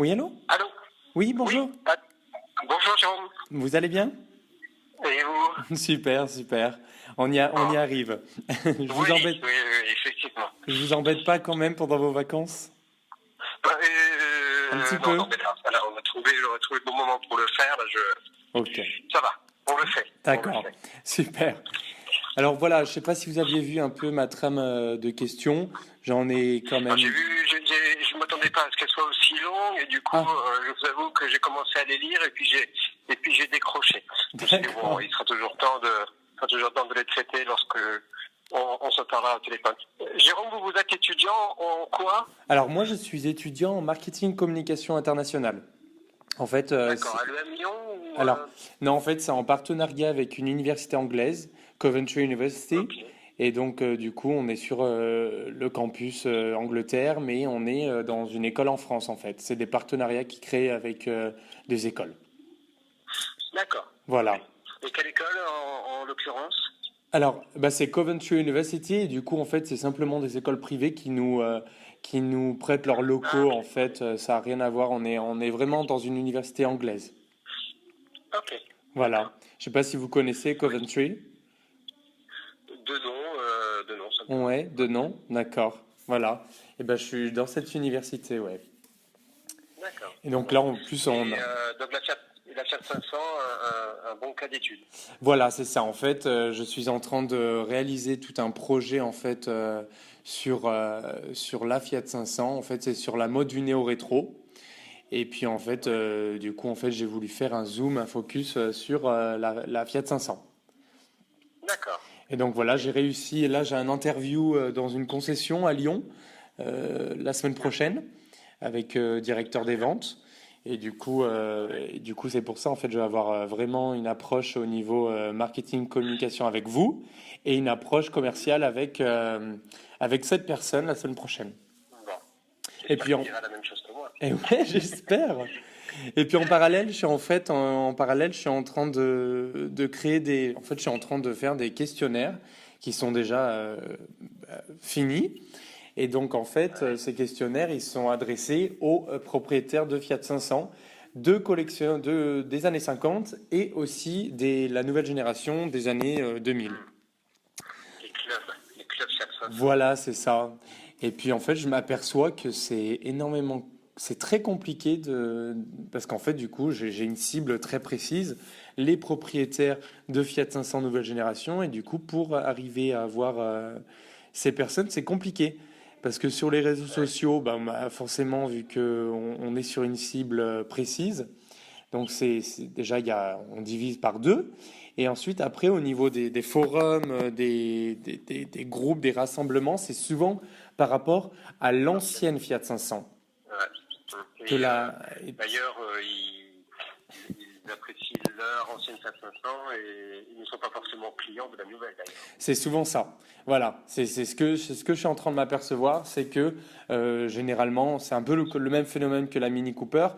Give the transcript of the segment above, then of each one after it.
Oui, allô? Allô? Oui, Oui. bonjour. Bonjour Jérôme. Vous allez bien? Et vous? Super, super. On y arrive. Je vous Oui, embête, effectivement. je vous embête pas quand même pendant vos vacances? Un petit Non, peu? mais là, on a trouvé le bon moment pour le faire. Là, Ok, ça va, on le fait. d'accord. Super. Alors voilà, je sais pas si vous aviez vu un peu ma trame de questions. J'en ai quand Alors, j'ai même. vu, je m'attendais pas à ce qu'elle soit aussi longue, et du coup, Ah, je vous avoue que j'ai commencé à les lire, et puis j'ai décroché. Je me suis dit, bon, d'accord. il sera toujours temps de les traiter lorsque on se parlera au téléphone. Jérôme, vous êtes étudiant en quoi? Alors moi, je suis étudiant en marketing communication internationale. En fait, D'accord, à l'EM Lyon ou alors, non, en fait, c'est en partenariat avec une université anglaise, Coventry University. Ok. Et donc, du coup, on est sur le campus Angleterre, mais on est dans une école en France, en fait. C'est des partenariats qui créent avec des écoles. D'accord. Ok. Voilà. Et quelle école en l'occurrence? Alors, bah, c'est Coventry University, et du coup, en fait, c'est simplement des écoles privées qui nous prêtent leurs Ah, locaux, ok. en fait. Ça n'a rien à voir, on est vraiment dans une université anglaise. Ok. Voilà. D'accord. Je sais pas si vous connaissez Oui. Coventry. De nom simplement. Ouais, de nom, d'accord. Voilà. Et ben, je suis dans cette université, ouais. D'accord. Et donc Bon. là, en plus, on Et a... donc la Fiat 500, un bon cas d'étude. Voilà, c'est ça. En fait, je suis en train de réaliser tout un projet, en fait, sur la Fiat 500. En fait, c'est sur la mode du néo-rétro. Et puis, en fait, Ouais. du coup, en fait, j'ai voulu faire un zoom, un focus sur la Fiat 500. D'accord. Et donc voilà, Ok. j'ai réussi. Et là, j'ai un interview dans une concession à Lyon la semaine prochaine avec directeur Très des bien. ventes. Ouais. Et du coup, c'est pour ça, en fait, je vais avoir vraiment une approche au niveau marketing, communication avec vous et une approche commerciale avec cette personne la semaine prochaine. Bon. Et J'espère puis, qu'il dira la même chose que moi. et ouais, j'espère. Et puis en parallèle, je suis en fait, en parallèle, je suis en train de créer en fait, je suis en train de faire des questionnaires qui sont déjà finis. Et donc, en fait, Ouais. ces questionnaires, ils sont adressés aux propriétaires de Fiat 500, de collection des années 50 et aussi la nouvelle génération des années 2000. Les clubs Fiat 500. Voilà, c'est ça. Et puis, en fait, je m'aperçois que c'est très compliqué parce qu'en fait, du coup, j'ai une cible très précise, les propriétaires de Fiat 500 nouvelle génération. Et du coup, pour arriver à avoir ces personnes, c'est compliqué. Parce que sur les réseaux Ouais. sociaux, bah, forcément, vu qu'on est sur une cible précise, donc déjà, on divise par deux. Et ensuite, après, au niveau des forums, des groupes, des rassemblements, c'est souvent par rapport à L'ancienne. l'ancienne Fiat 500. Ouais. Que Et et d'ailleurs, ils apprécient leur ancienne Fiat 500 et ils ne sont pas forcément clients de la nouvelle d'ailleurs. c'est souvent ça. Voilà, c'est ce que je suis en train de m'apercevoir, c'est que généralement, c'est un peu le même phénomène que la Mini Cooper.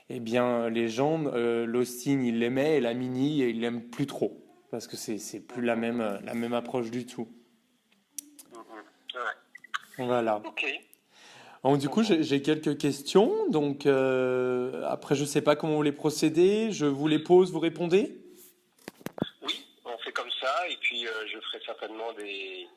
Eh bien, les gens, l'Austin, ils l'aimaient et la Mini, ils l'aiment plus trop. Parce que c'est plus la même approche du tout. Ouais. Voilà. Ok. Donc, du Bon, coup, bon. j'ai quelques questions. Donc, après, je ne sais pas comment vous voulez procéder. Je vous les pose, vous répondez? Oui, on fait comme ça et puis je ferai certainement des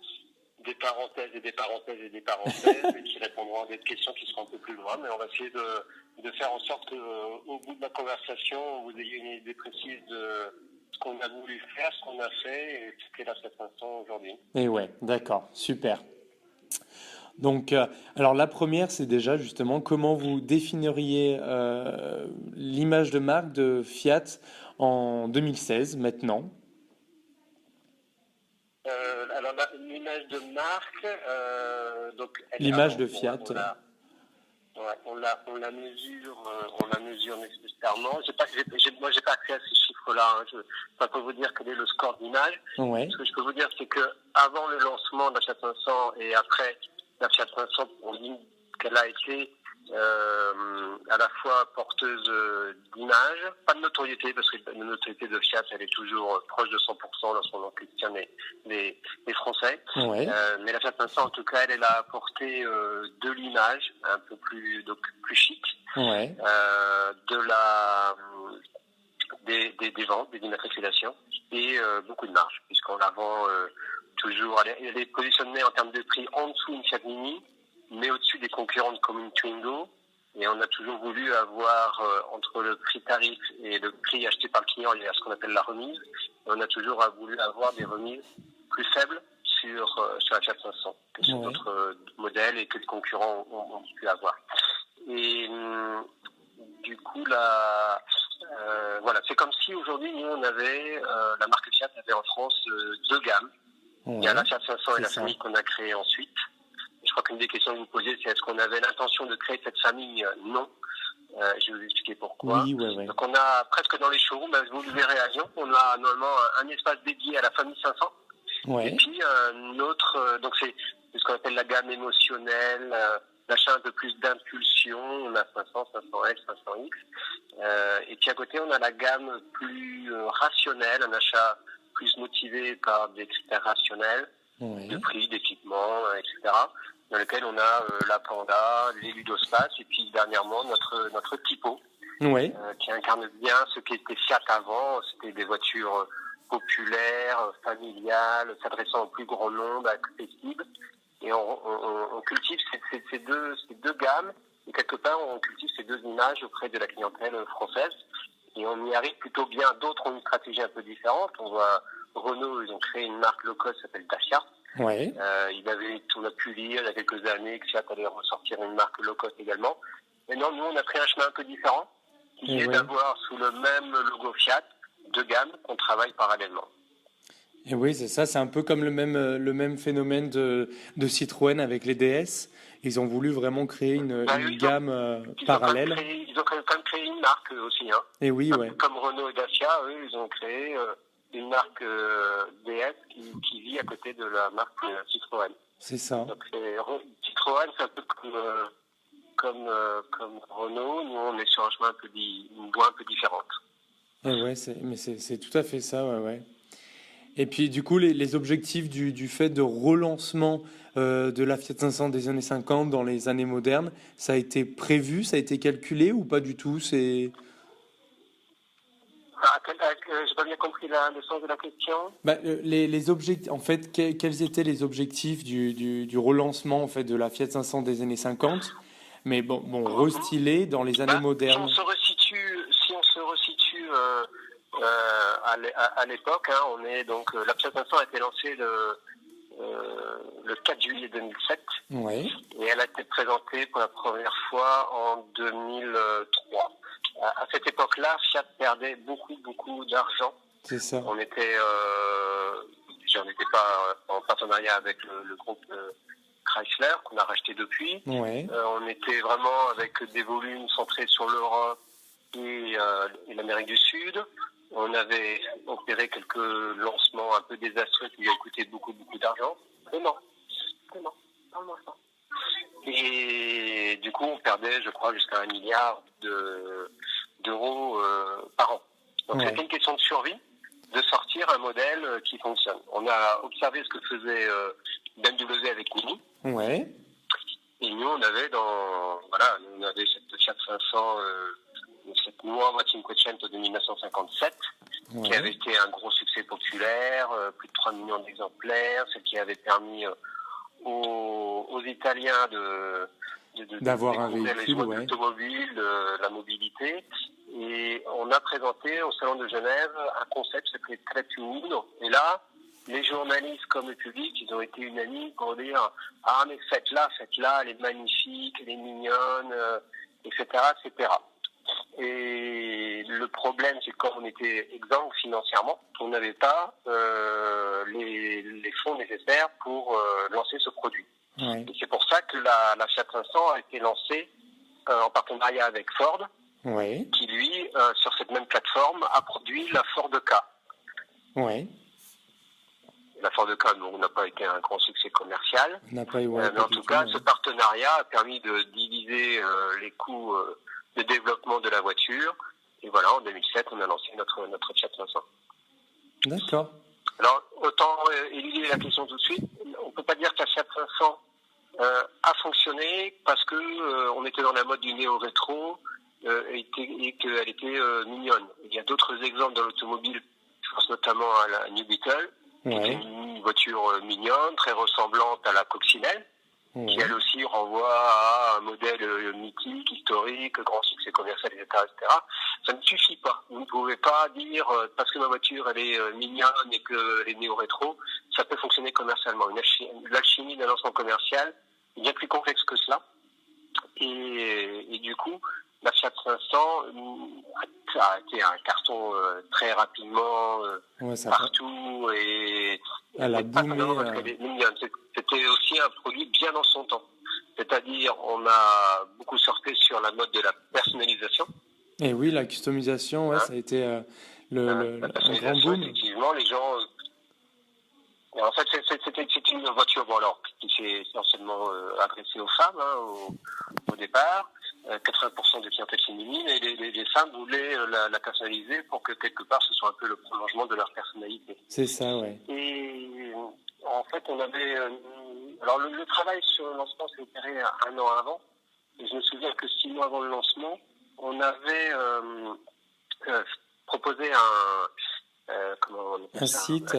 parenthèses et des parenthèses et des parenthèses et qui répondront à des questions qui seront un peu plus loin, mais on va essayer de faire en sorte qu'au bout de la conversation, vous ayez une idée précise de ce qu'on a voulu faire, ce qu'on a fait et ce qu'est la cette façon aujourd'hui. Et ouais, d'accord, super. Donc, alors la première, c'est déjà justement comment vous définiriez l'image de marque de Fiat en 2016, maintenant. Alors l'image de marque, donc L'image de Fiat. on la mesure, on la mesure nécessairement. Moi, j'ai pas accès à ces chiffres-là. Hein. Ça peut vous dire quel est le score d'image. Ouais, Ce que je peux vous dire, c'est que avant le lancement de la Fiat 500 et après la Fiat 500, on dit qu'elle a été à la fois porteuse d'image, pas de notoriété, parce que la notoriété de Fiat, elle est toujours proche de 100% lorsqu'on questionne les Français. Ouais. Mais la Fiat 500, en tout cas, elle a apporté de l'image, un peu plus chic, Ouais. Des ventes, des immatriculations, et beaucoup de marge, puisqu'on la vend toujours, elle est positionnée en termes de prix en dessous d'une Fiat Mini, mais au-dessus des concurrentes comme une Twingo. Et on a toujours voulu avoir, entre le prix tarif et le prix acheté par le client, il y a ce qu'on appelle la remise. Et on a toujours voulu avoir des remises plus faibles sur la Fiat 500 que sur d'autres modèles et que les concurrents ont pu avoir. Et du coup, voilà, c'est comme si aujourd'hui, nous, on avait, la marque Fiat avait en France deux gammes. Il y a la Fiat 500 et la famille qu'on a créée ensuite. Je crois qu'une des questions que vous me posiez, c'est est-ce qu'on avait l'intention de créer cette famille? Non. Je vais vous expliquer pourquoi. Oui, ouais. Donc on a presque dans les showrooms, vous le verrez à Lyon, on a normalement un espace dédié à la famille 500. Ouais. Et puis notre, donc c'est ce qu'on appelle la gamme émotionnelle, l'achat un peu plus d'impulsion. On a 500, 500X, 500X. Et puis à côté, on a la gamme plus rationnelle, un achat plus motivé par des critères rationnels, de prix, d'équipement, etc. Dans lequel on a la Panda, les Ludospace, et puis dernièrement notre Tipo, qui incarne bien ce qui était Fiat avant. C'était des voitures populaires, familiales, s'adressant au plus grand nombre, accessibles. Et on cultive ces deux gammes, et quelque part on cultive ces deux images auprès de la clientèle française. Et on y arrive plutôt bien. D'autres ont une stratégie un peu différente. On voit Renault, ils ont créé une marque low cost qui s'appelle Dacia. Ouais. On a pu lire il y a quelques années que Fiat allait ressortir une marque low cost également. Mais non, nous on a pris un chemin un peu différent, qui est d'avoir sous le même logo Fiat deux gammes qu'on travaille parallèlement. Et oui, c'est ça, c'est un peu comme le même phénomène de Citroën avec les DS. Ils ont voulu vraiment créer une gamme parallèle. Ils ont quand même créé une marque aussi. Hein. Et oui, comme Renault et Dacia, eux, ils ont créé une marque DS qui vit à côté de la marque Citroën. C'est ça. Donc Citroën, c'est un peu comme Renault. Nous, on est sur un chemin une voie un peu différente. Et ouais, c'est tout à fait ça, ouais. Et puis du coup, les objectifs du fait de relancement de la Fiat 500 des années 50 dans les années modernes, ça a été prévu, ça a été calculé ou pas du tout? J'ai pas bien compris le sens de la question. Les objectifs, en fait, quels étaient les objectifs du relancement en fait de la Fiat 500 des années 50, mais bon restylé dans les années modernes. Si on se resitue à l'époque, hein, on est donc la Fiat 500 a été lancée le 4 juillet 2007. Ouais. Et elle a été présentée pour la première fois en 2003. À cette époque-là, Fiat perdait beaucoup d'argent. C'est ça. On n'était pas en partenariat avec le groupe Chrysler qu'on a racheté depuis. Ouais. On était vraiment avec des volumes centrés sur l'Europe et l'Amérique du Sud. On avait opéré quelques lancements un peu désastreux qui lui ont coûté beaucoup d'argent. Vraiment. Parle-moi ça. Et du coup, on perdait, je crois, jusqu'à 1 milliard d'euros par an. Donc c'était une question de survie, de sortir un modèle qui fonctionne. On a observé ce que faisait BMW avec Mini. Ouais. Et nous, on avait cette Fiat 500, cette Nuova Cinquecento de 1957, qui avait été un gros succès populaire, plus de 3 millions d'exemplaires, celle qui avait permis aux Italiens d'avoir un véhicule, les joies de l'automobile, la mobilité. Et on a présenté au Salon de Genève un concept qui s'appelait Tre più uno. Et là, les journalistes comme le public, ils ont été unanimes pour dire « Ah, mais faites-la, elle est magnifique, elle est mignonne, etc. etc. » Et le problème, c'est que quand on était exsangue financièrement, on n'avait pas les fonds nécessaires pour lancer ce produit. Ouais. Et c'est pour ça que la Fiat 500 a été lancée en partenariat avec Ford, qui lui, sur cette même plateforme, a produit la Ford K. Ouais. La Ford K n'a pas été un grand succès commercial, mais en tout cas, ce partenariat a permis de diviser optimiser les coûts de développement de la voiture. Et voilà, en 2007, on a lancé notre Fiat 500. D'accord. Alors, autant éluder la question tout de suite, on ne peut pas dire que la Fiat 500 a fonctionné parce que on était dans la mode du néo-rétro et qu'elle était mignonne. Il y a d'autres exemples dans l'automobile, je pense notamment à la New Beetle, qui est une voiture mignonne, très ressemblante à la Coccinelle, qui elle aussi renvoie à un modèle mythique, historique, grand succès commercial, etc., etc. Ça ne suffit pas. Vous ne pouvez pas dire, parce que ma voiture elle est mignonne et qu'elle est néo-rétro, ça peut fonctionner commercialement. L'alchimie d'un lancement commercial est bien plus complexe que cela. Et du coup, la Fiat 500 a été un carton très rapidement partout et elle a boomé. Parce qu'elle est mignonne. C'était aussi un produit bien dans son temps. C'est-à-dire, on a beaucoup surfé sur la mode de la personnalisation. Et oui, la customisation, ça a été un grand boom. Effectivement, les gens. En fait, c'était une voiture, qui s'est essentiellement adressée aux femmes au départ. 80% des clientèles féminines, et les femmes voulaient la personnaliser pour que quelque part ce soit un peu le prolongement de leur personnalité. C'est ça, ouais. Et en fait, on avait. Alors, le travail sur le lancement s'est opéré un an avant. Et je me souviens que 6 mois avant le lancement, on avait proposé un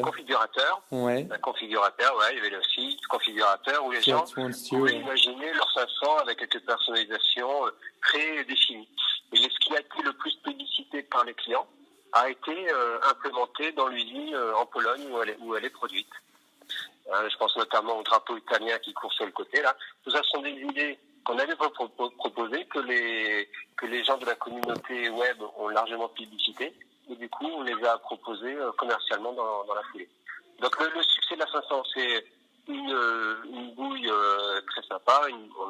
configurateur. Ouais. Un configurateur, il y avait le site configurateur où les gens pouvaient imaginer leur 500 avec quelques personnalisations prédéfinies. Et ce qui a été le plus plébiscité par les clients a été implémenté dans l'usine en Pologne où elle est produite. Je pense notamment au drapeau italien qui court sur le côté là. Tout ça sont des idées qu'on avait proposées, que les gens de la communauté web ont largement publicité. Et du coup, on les a proposés commercialement dans la foulée. Donc le succès de la 500, c'est une bouille très sympa.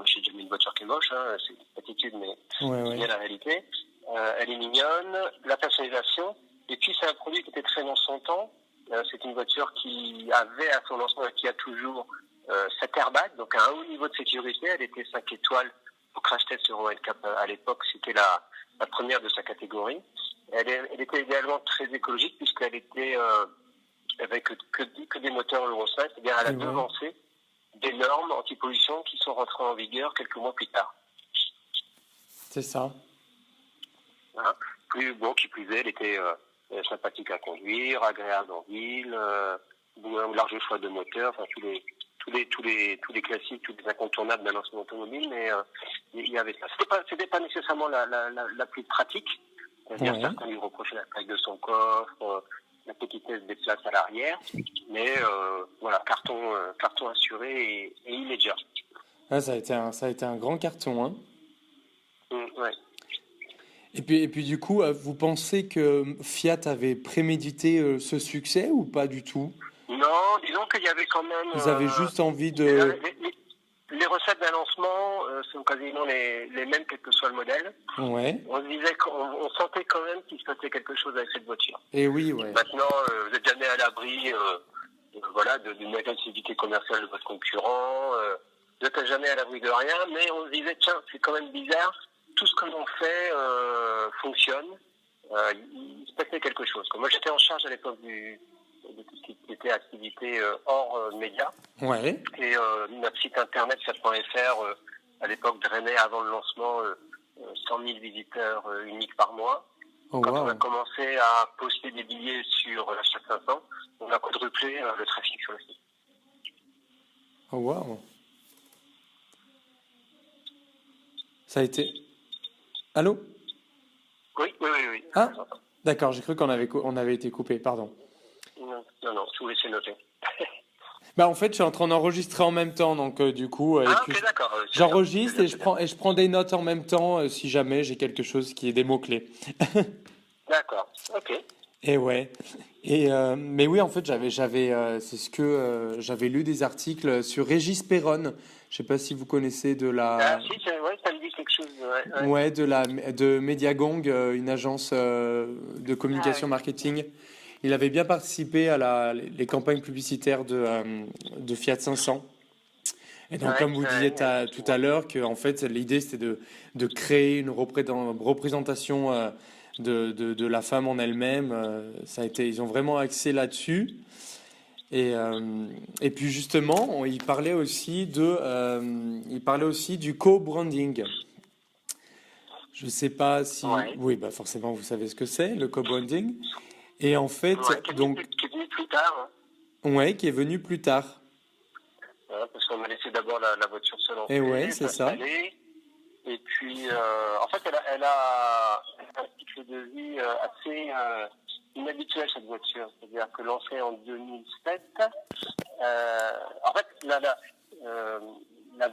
J'ai déjà mis une voiture qui est moche, c'est une attitude, mais c'est bien la réalité. Elle est mignonne, la personnalisation. Et puis c'est un produit qui était très dans son temps. C'est une voiture qui avait à son lancement et qui a toujours 7 airbags, donc un haut niveau de sécurité. Elle était 5 étoiles au crash test Euro NCAP à l'époque. C'était la première de sa catégorie. Elle était également très écologique puisqu'elle était avec que des moteurs Euro 5, c'est-à-dire elle a devancé des normes anti-pollution qui sont rentrées en vigueur quelques mois plus tard. C'est ça. Qui plus est, elle était sympathique à conduire, agréable en ville, un large choix de moteurs, enfin tous les classiques, tous les incontournables d'un lancement automobile, mais il y avait ça. C'était pas nécessairement la plus pratique. Certains lui reprochaient la taille de son coffre, la petitesse des places à l'arrière, mais carton assuré et immédiat. Ça a été un grand carton, hein. Ouais. Et puis du coup, vous pensez que Fiat avait prémédité ce succès ou pas du tout? Non, disons qu'il y avait quand même. Vous avez juste envie de. Les recettes d'un lancement sont quasiment les mêmes, quel que soit le modèle. Ouais. On se disait qu'on sentait quand même qu'il se passait quelque chose avec cette voiture. Et oui, ouais. Maintenant, vous n'êtes jamais à l'abri d'une agressivité commerciale de votre concurrent. Vous n'êtes jamais à l'abri de rien, mais on se disait, tiens, c'est quand même bizarre. Tout ce que l'on fait fonctionne. Il se passait quelque chose. Moi, j'étais en charge à l'époque de tout ce qui était activité hors média. Ouais. Et notre site internet fiat.fr à l'époque drainait avant le lancement 100 000 visiteurs uniques par mois. Quand on a commencé à poster des billets sur la Fiat 500, on a quadruplé le trafic sur le site. Oh wow. Ça a été. Allô? Oui. Ah, d'accord, j'ai cru qu'on avait été coupé, pardon. Non, je vous laisse noter. En fait, je suis en train d'enregistrer en même temps, donc du coup, ok, d'accord. J'enregistre et je prends des notes en même temps si jamais j'ai quelque chose qui est des mots-clés. D'accord, ok. Et ouais. Mais oui, en fait, j'avais lu des articles sur Régis Perron. Je sais pas si vous connaissez de la. Ah si, ça me dit quelque chose. Ouais, de Mediagong, une agence de communication marketing. Il avait bien participé à les campagnes publicitaires de Fiat 500. Et donc, Ouais, comme vous disiez tout à l'heure, que en fait, l'idée c'était de créer une représentation de la femme en elle-même. Ils ont vraiment axé là-dessus. Et puis justement, il parlait aussi du co-branding. Je ne sais pas si, ouais, oui, bah forcément, vous savez ce que c'est, le co-branding. Et en fait, ouais, qui est venu plus tard, ouais, qui est venu plus tard. hein, parce qu'on a laissé d'abord la voiture se Et ouais, lancer, c'est ça. s'installer, et puis en fait elle a un cycle de vie assez inhabituel cette voiture, c'est-à-dire que lancée en 2007, en fait euh, la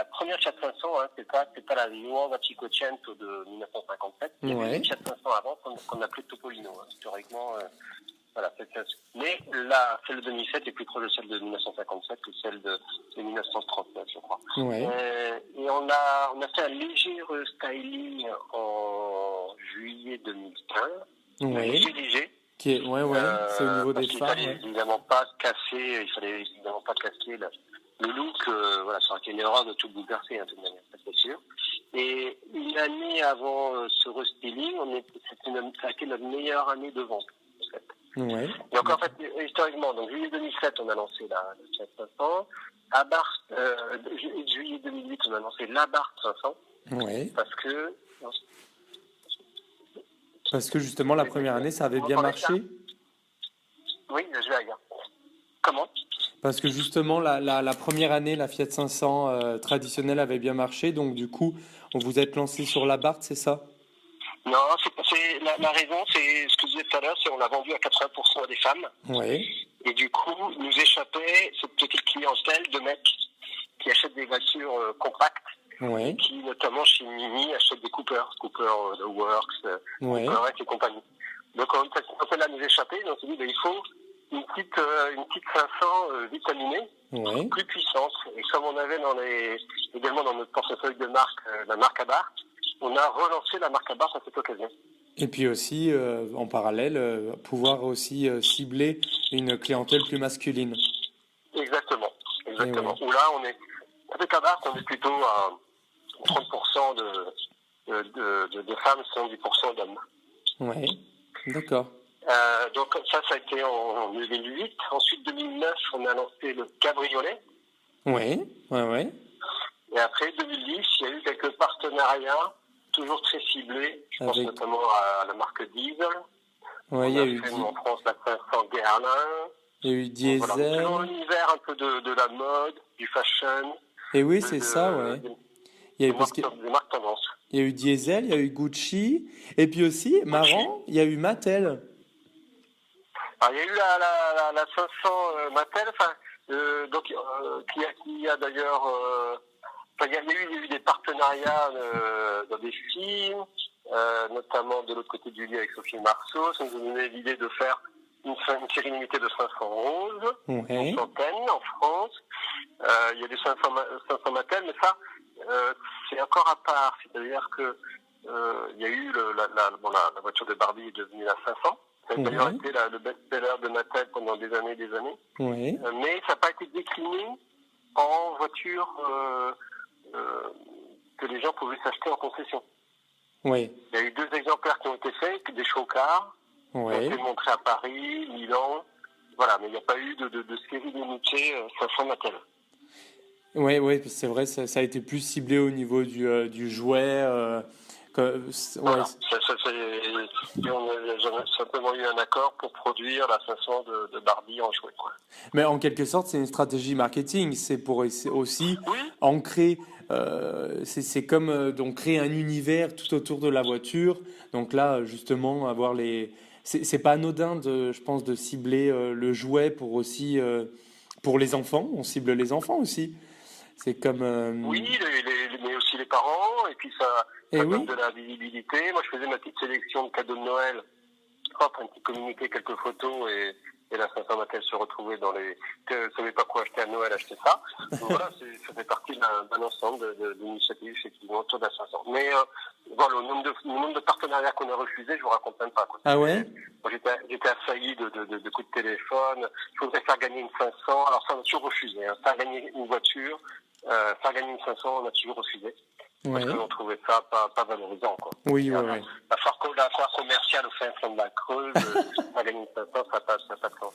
première Fiat 500, hein, c'est pas la Nuova Cinquecento de 1957, il y avait Ouais. une Fiat 500 avant qu'on appelait Topolino, hein, historiquement. Voilà, mais celle de 2007 est plus proche de celle de 1957 que celle de 1939, je crois. Ouais. Et on a fait un léger restyling en juillet 2015. Ouais. Léger. Ouais, c'est au niveau parce des qu'il phares. fallait évidemment pas casser, le look. Voilà, ça aurait été une erreur de tout bouleverser, hein, de toute manière, ça c'est sûr. Et une année avant ce restyling, ça a été notre meilleure année de vente. En fait. Ouais. Donc en fait, historiquement, donc juillet 2007, on a lancé la Fiat 500. Juillet 2008, on a lancé l'Abarth 500. Ouais. Parce que justement, la première année, ça avait bien marché. Oui, je vais à gare. Comment? Parce que justement, la première année, la Fiat 500 traditionnelle avait bien marché. Donc du coup, on vous êtes lancé sur l'Abarth, c'est ça? Non, la raison, c'est ce que je disais tout à l'heure, c'est qu'on l'a vendu à 80% à des femmes. Ouais. Et du coup, nous échappait cette petite clientèle de mecs qui achètent des voitures compactes. Ouais. Qui, notamment chez Mini, achètent des Cooper The Works, Ouais. Cooper et compagnie. Donc, cette clientèle-là nous échappait, donc on s'est dit, il faut une petite 500 vitaminée, Ouais. plus puissante. Et comme on avait également dans notre portefeuille de marque, la marque Abarth, on a relancé la marque Abarth à cette occasion. Et puis aussi, en parallèle, pouvoir aussi cibler une clientèle plus masculine. Exactement. Ouais. Où là, avec Abarth, on est plutôt à 30% de femmes, 70% d'hommes. Ouais, d'accord. Donc ça a été en 2008. Ensuite, 2009, on a lancé le cabriolet. Ouais. Et après, 2010, il y a eu quelques partenariats, toujours très ciblés. Je pense notamment à la marque Diesel. Ouais, il y a eu en France la 500 Guerlain. Il y a eu Diesel. Voilà, toujours l'univers un peu de la mode, du fashion. Et oui, c'est ça, ouais. Il y a eu des marques tendances. Il y a eu Diesel, il y a eu Gucci, et puis aussi, marrant, il y a eu Mattel. Alors, il y a eu la 500 Mattel, qui a d'ailleurs, il y a eu des partenariats dans des films, notamment de l'autre côté du lit avec Sophie Marceau. Ça nous a donné l'idée de faire une série limitée de 500 roses, une centaine en France. Il y a des 500 Mattel, mais ça, c'est encore à part. C'est-à-dire que il y a eu la voiture de Barbie est devenue la 500. Ça a d'ailleurs été le best-seller de Mattel pendant des années. Ouais. Mais ça n'a pas été décliné en voiture que les gens pouvaient s'acheter en concession. Oui. Il y a eu 2 exemplaires qui ont été faits, des chocars, qui ont été montrés à Paris, Milan. Voilà, mais il n'y a pas eu de série limitée 500 Mattel. Oui, c'est vrai, ça a été plus ciblé au niveau du jouet. Voilà, on a simplement eu un accord pour produire la 500 de Barbie en jouet. Mais en quelque sorte, c'est une stratégie marketing. C'est pour aussi ancrer. C'est comme donc créer un univers tout autour de la voiture. Donc là, justement, avoir les. C'est pas anodin je pense, de cibler le jouet pour aussi pour les enfants. On cible les enfants aussi. C'est comme. Oui, mais aussi les parents, et puis ça donne de la visibilité. Moi, je faisais ma petite sélection de cadeaux de Noël. Hop, un petit communiqué, quelques photos, et la 500 Mattel se retrouvait dans les. Je ne savais pas quoi acheter à Noël, acheter ça. Donc voilà, ça fait partie d'un ensemble d'initiatives, effectivement, autour de la 500. Mais Bon, le nombre de partenariats qu'on a refusés, je vous raconte même pas, quoi. Ah ouais? Moi, j'étais assailli de coups de téléphone. Je voudrais faire gagner une 500. Alors ça, on a toujours refusé. Hein. Faire gagner une voiture, faire gagner une 500, on a toujours refusé. Parce Ouais. qu'on trouvait ça pas valorisant, quoi. Oui, Et, ouais, ouais. la foire commerciale au fin fond de la Creuse, faire gagner une 500, ça n'a pas de sens.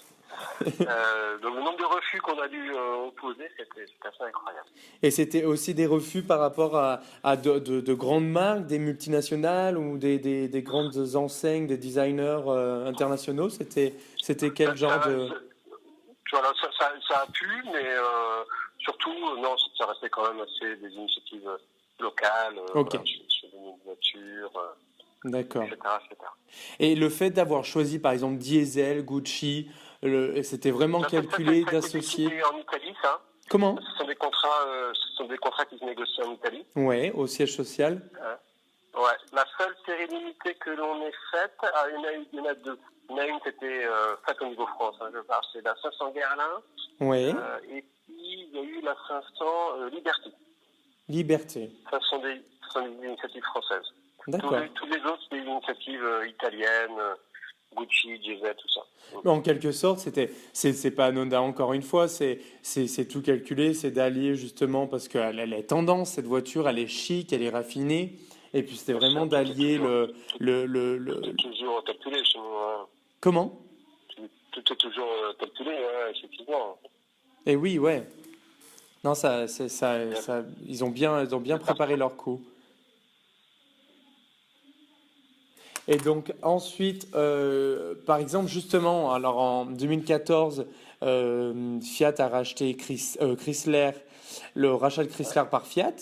Donc le nombre de refus qu'on a dû opposer, c'était assez incroyable. Et c'était aussi des refus par rapport à de grandes marques, des multinationales ou des grandes enseignes, des designers internationaux. C'était quel genre de... Voilà, ça a pu, mais surtout, non, ça restait quand même assez des initiatives locales, Ok, voilà, sur des voitures, d'accord. etc., etc. Et le fait d'avoir choisi par exemple Diesel, Gucci, c'était vraiment Ça calculé a été d'associer... décidé en Italie, ça. Comment? Ce sont des contrats qui se négocient en Italie. Ouais, au siège social. Ouais. La seule série limitée que l'on ait faite, il y en a deux. Il y en a une qui était faite au niveau France, hein, je parle, c'est la 500 Guerlain, Ouais, et puis il y a eu la 500 Liberty. liberté. Ce sont des initiatives françaises. D'accord. Tous les autres, c'est des initiatives italiennes, Gucci, Diesel, tout ça. Mais en quelque sorte, c'est pas anodin encore une fois, c'est tout calculé, c'est d'allier justement parce qu'elle est tendance, cette voiture, elle est chic, elle est raffinée, et puis c'était vraiment d'allier Tout est toujours calculé chez nous. Hein. Comment? Tout est toujours calculé, hein, effectivement. Et oui, ouais. Non, ils ont bien préparé leur coup. Et donc ensuite, par exemple, justement, alors en 2014, Fiat a racheté Chrysler, le rachat de Chrysler par Fiat.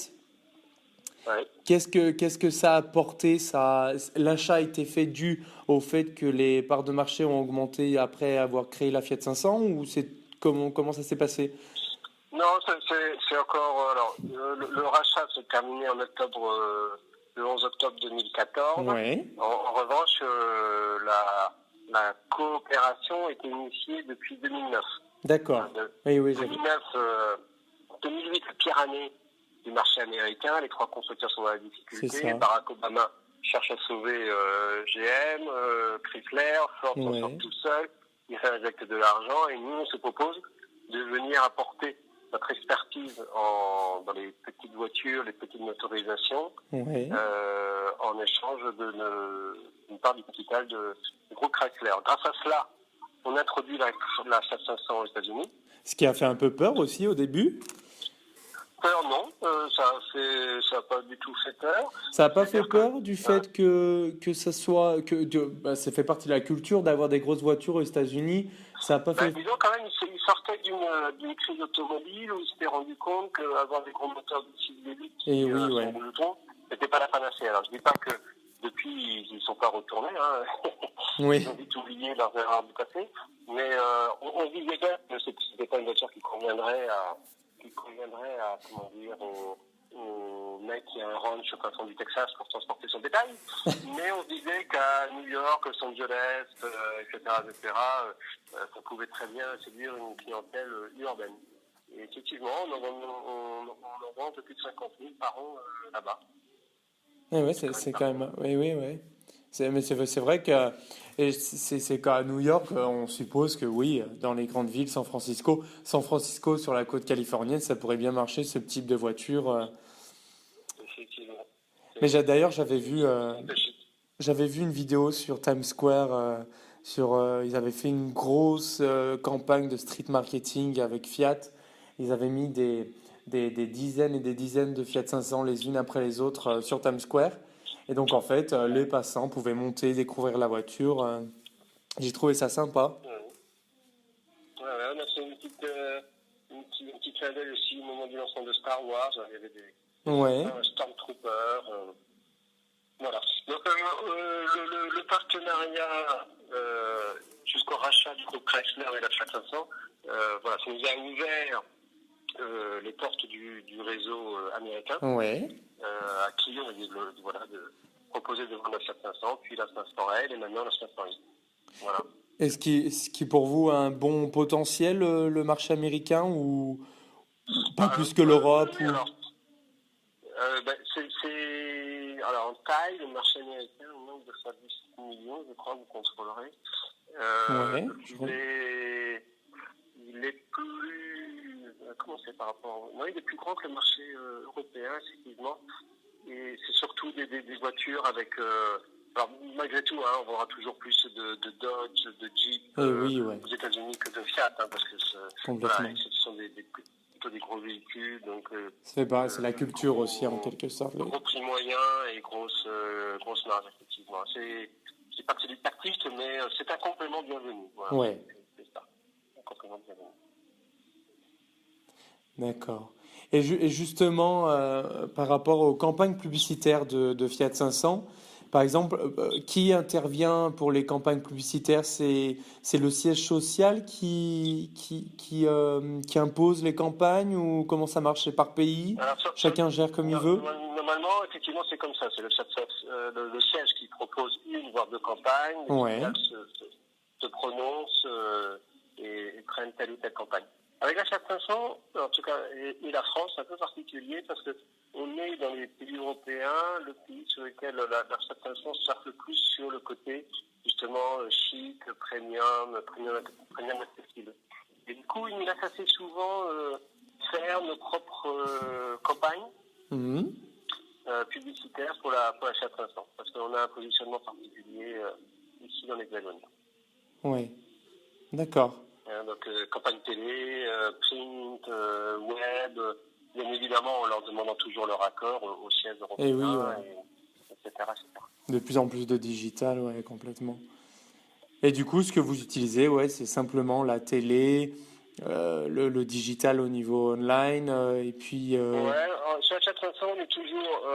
Ouais. Qu'est-ce que ça a apporté ça, l'achat a été fait dû au fait que les parts de marché ont augmenté après avoir créé la Fiat 500 ou comment ça s'est passé? Non, c'est encore. Alors, le rachat s'est terminé en octobre, le 11 octobre 2014. Ouais, En revanche, la coopération était initiée depuis 2009. d'accord. Oui, oui, j'avais. 2009, 2008, la pire année du marché américain. Les trois constructeurs sont dans la C'est difficulté. ça. Barack Obama cherche à sauver GM, Chrysler, Ford s'en sort Ouais, tout seul. Il réinjecte de l'argent et nous, on se propose de venir apporter notre expertise dans les petites voitures, les petites motorisations, ouais. en échange d'une part du capital du groupe Chrysler. Grâce à cela, on introduit la Fiat 500 aux États-Unis. Ce qui a fait un peu peur aussi au début. Peur, non, ça n'a pas du tout fait peur. Ça n'a pas fait C'est-à-dire peur du fait que ça soit ça fait partie de la culture d'avoir des grosses voitures aux États-Unis. Ça n'a pas fait. disons quand même, il sortait d'une crise automobile où il s'était rendu compte qu'avoir des gros moteurs de 6 Et qui oui, sont ouais. moutons, c'était pas la panacée. Alors je dis pas que depuis ils ne sont pas retournés, hein. Oui, Ils ont vite oublié leurs erreurs du passé, mais on disait bien que c'était pas une voiture qui conviendrait à comment dire, au mec qui a un ranch au fin fond du Texas pour transporter son bétail. Mais on disait qu'à New York, Los Angeles, etc., ça pouvait très bien séduire une clientèle urbaine. Et effectivement, on en vend plus de 50 000 par an là-bas. ouais, ouais, c'est quand même. Oui, oui, oui. Mais c'est vrai que c'est qu'à New York, on suppose que oui, dans les grandes villes, San Francisco sur la côte californienne, ça pourrait bien marcher ce type de voiture. Effectivement. Mais d'ailleurs, j'avais vu une vidéo sur Times Square. Ils avaient fait une grosse campagne de street marketing avec Fiat. Ils avaient mis des dizaines et des dizaines de Fiat 500 les unes après les autres sur Times Square. Et donc, en fait, les passants pouvaient monter, découvrir la voiture. J'ai trouvé ça sympa. Ouais, on a fait une petite clin d'œil aussi au moment du lancement de Star Wars. Il y avait Ouais, Stormtroopers. Voilà. Donc le partenariat jusqu'au rachat du groupe Chrysler et la Fiat 500, voilà, ça nous a ouvert les portes du réseau américain, ouais. à qui on a dit de proposer de vendre la Fiat 500, puis la 500L et maintenant la 500i. Voilà. Et ce qui pour vous a un bon potentiel, le marché américain, ou pas plus que l'Europe Oui, ou... alors, alors en taille, le marché américain, au nombre de faire 17 millions, je crois, vous contrôlerez. Ouais. Il est plus, comment c'est par rapport, non, il est plus grand que le marché européen, effectivement. Et c'est surtout des voitures avec, alors malgré tout, hein, on aura toujours plus de Dodge, de Jeep Oui, ouais, aux États-Unis que de Fiat, hein, parce que complètement. voilà, ce sont plutôt des gros véhicules, donc C'est la culture aussi en quelque sorte. gros prix moyen et grosse marge, effectivement. C'est pas que c'est du tactique, mais c'est un complément bienvenu. Voilà. Ouais. C'est ça, un complément bienvenu. D'accord. Et justement, par rapport aux campagnes publicitaires de Fiat 500, par exemple, qui intervient pour les campagnes publicitaires? C'est le siège social qui impose les campagnes ou comment ça marche? C'est par pays? Alors, Chacun gère comme il veut? normalement, effectivement, c'est comme ça. C'est le siège qui propose une voire deux campagnes, les Ouais. filiales se prononcent et prennent telle ou telle campagne. Avec la Fiat 500, en tout cas, et la France, c'est un peu particulier parce que on est dans les pays européens, le pays sur lequel la Fiat 500 surfe le plus sur le côté, justement, chic, premium accessible. Et du coup, il nous laisse assez souvent faire nos propres campagnes Mhm. publicitaires pour la Fiat 500, parce qu'on a un positionnement particulier ici dans l'Hexagone. Ouais. D'accord. Donc campagne télé, print, web, bien évidemment en leur demandant toujours leur accord au siège européen, Et oui, ouais. etc., etc. De plus en plus de digital, ouais, complètement. Et du coup, ce que vous utilisez, ouais, c'est simplement la télé, le digital au niveau online, et puis... Ouais, sur la Fiat 500, on est toujours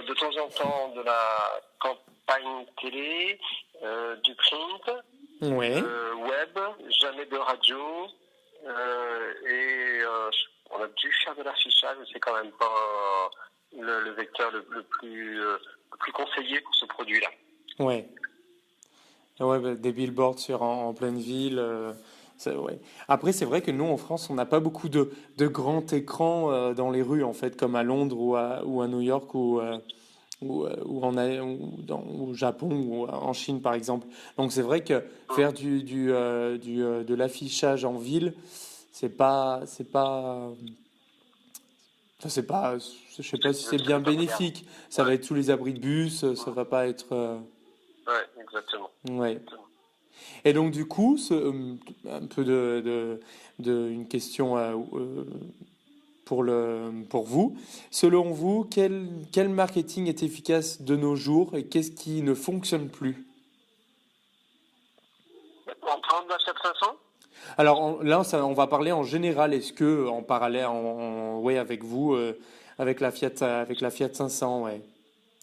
de temps en temps de la campagne télé, du print, Ouais. web, jamais de radio, et on a dû faire de l'affichage, mais c'est quand même pas le vecteur le plus conseillé pour ce produit-là. Ouais. Ouais, bah, des billboards en pleine ville. Ouais. Après, c'est vrai que nous, en France, on n'a pas beaucoup de grands écrans dans les rues, en fait, comme à Londres ou à New York ou au Japon ou en Chine, par exemple. Donc, c'est vrai que faire de l'affichage en ville, c'est pas, je sais pas si c'est bien bénéfique. Ça va être sous les abris de bus, ça va pas être. Ouais, exactement. Ouais. Exactement. Et donc du coup, un peu une question pour vous. Selon vous, quel marketing est efficace de nos jours et qu'est-ce qui ne fonctionne plus? En parlant de la Fiat 500, Alors là, on va parler en général. Est-ce que en parallèle, ouais, avec vous, avec la Fiat 500, ouais.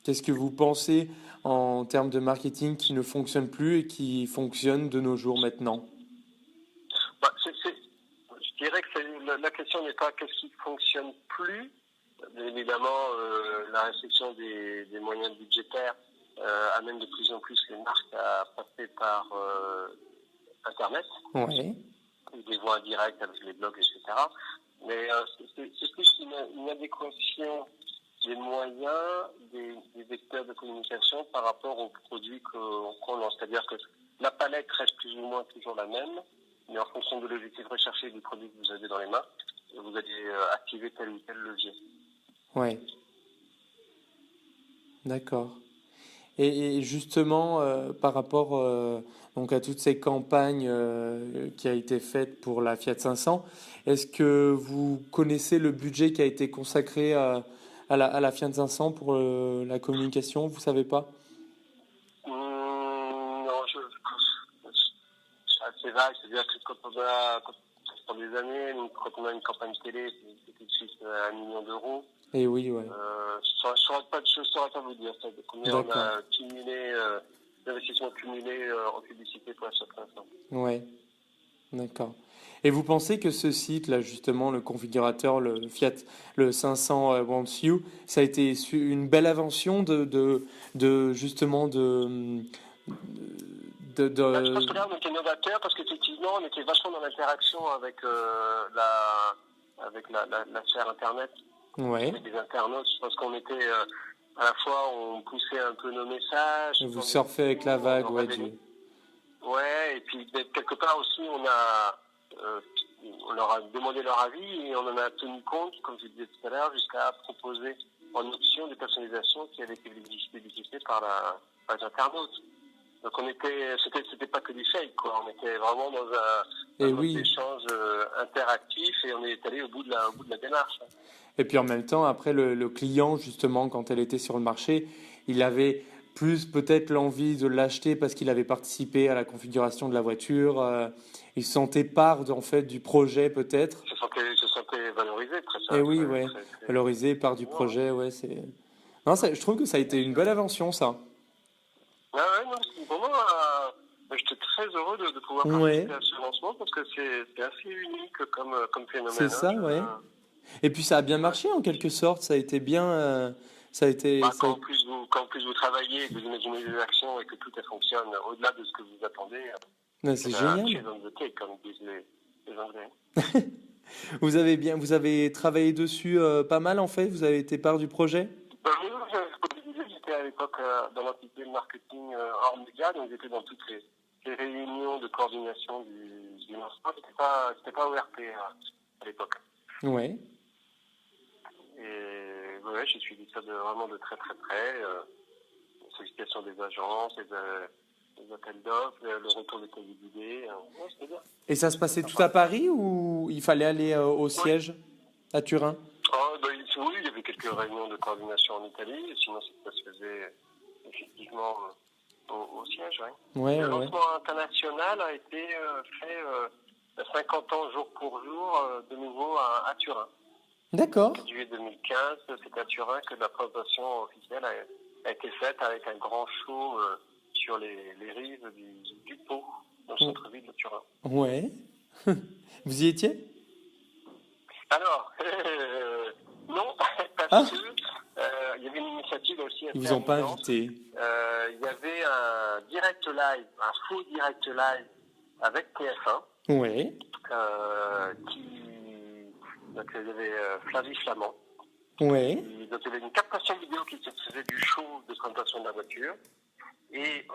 Qu'est-ce que vous pensez en termes de marketing qui ne fonctionne plus et qui fonctionne de nos jours maintenant? je dirais que la question n'est pas qu'est-ce qui ne fonctionne plus. Bien évidemment, la restriction des moyens budgétaires amène de plus en plus les marques à passer par Internet, Ouais. ou des voies indirectes avec les blogs, etc. Mais c'est plus une adéquation des moyens, des vecteurs de communication par rapport aux produits qu'on lance. C'est-à-dire que la palette reste plus ou moins toujours la même, mais en fonction de l'objectif recherché du produit que vous avez dans les mains, vous allez activer tel ou tel levier. Ouais. D'accord. Et justement, par rapport donc à toutes ces campagnes qui a été faites pour la Fiat 500, est-ce que vous connaissez le budget qui a été consacré à la Fiat 500 pour la communication? Vous savez pas? Non, c'est assez vague. C'est-à-dire que pour des années, quand on a une campagne télé, c'est tout de suite 1 million d'euros. Eh oui, ouais. Je ne saurais pas vous dire ça, de combien on a cumulé, d'investissements cumulés en publicité pour la Fiat 500. Ouais, d'accord. Et vous pensez que ce site, là, justement, le configurateur, le Fiat, le 500 Wants You, ça a été une belle invention justement, Je pense que là, on était novateur parce qu'effectivement, on était vachement dans l'interaction avec la sphère Internet, ouais. avec les internautes. Je pense qu'on était à la fois on poussait un peu nos messages. Vous surfez avec la vague, ouais. Ouais, et puis quelque part aussi, on leur a demandé leur avis et on en a tenu compte, comme je disais tout à l'heure, jusqu'à proposer en option des personnalisations qui avaient été décidées par les internautes. Donc c'était pas que du fake, quoi. On était vraiment dans un mode d'échange interactif et on est allé au bout de la démarche. Et puis en même temps, après, le client, justement, quand elle était sur le marché, il avait plus peut-être l'envie de l'acheter parce qu'il avait participé à la configuration de la voiture. Il se sentait part, en fait, du projet, peut-être. Il se sentait valorisé, très ça. Et oui, ouais. Valorisé, part du projet, ouais. Non, je trouve que ça a été une belle invention, ça. Ouais, non, pour moi, j'étais très heureux de pouvoir participer à ce lancement parce que c'est assez unique comme phénomène. C'est ça, ouais. Et puis ça a bien marché en quelque sorte, ça a été bien. Quand en plus vous travaillez, que vous imaginez des actions et que tout fonctionne au-delà de ce que vous attendez, c'est génial. C'est on the take, comme disent les Anglais. Vous avez travaillé dessus pas mal en fait, vous avez été part du projet. Oui, j'étais à l'époque dans l'entité de marketing hors média, donc j'étais dans toutes les réunions de coordination du lancement. C'était pas ORP à l'époque. Ouais. Et ouais, j'ai suivi ça vraiment de très très près. Sollicitation des agences, les appels d'offres, le retour des colis d'idées. Ouais, c'était bien. Et ça se passait tout à Paris ou il fallait aller au siège à Turin? Oui, il y avait quelques réunions de coordination en Italie, et sinon ça se faisait effectivement au siège. Ouais. Le lancement international a été fait 50 ans jour pour jour, de nouveau à Turin. D'accord. En juillet 2015, c'est à Turin que la présentation officielle a été faite avec un grand show sur les rives du Pô, dans le centre-ville de Turin. Ouais. Vous y étiez? Alors, non, parce que il y avait une initiative aussi. Ils vous ont pas invité? Il y avait un direct live, un faux direct live avec TF1. Ouais. Donc il y avait Flavie Flamand. Ouais. Donc il y avait une captation vidéo qui se faisait du show de présentation de la voiture. Et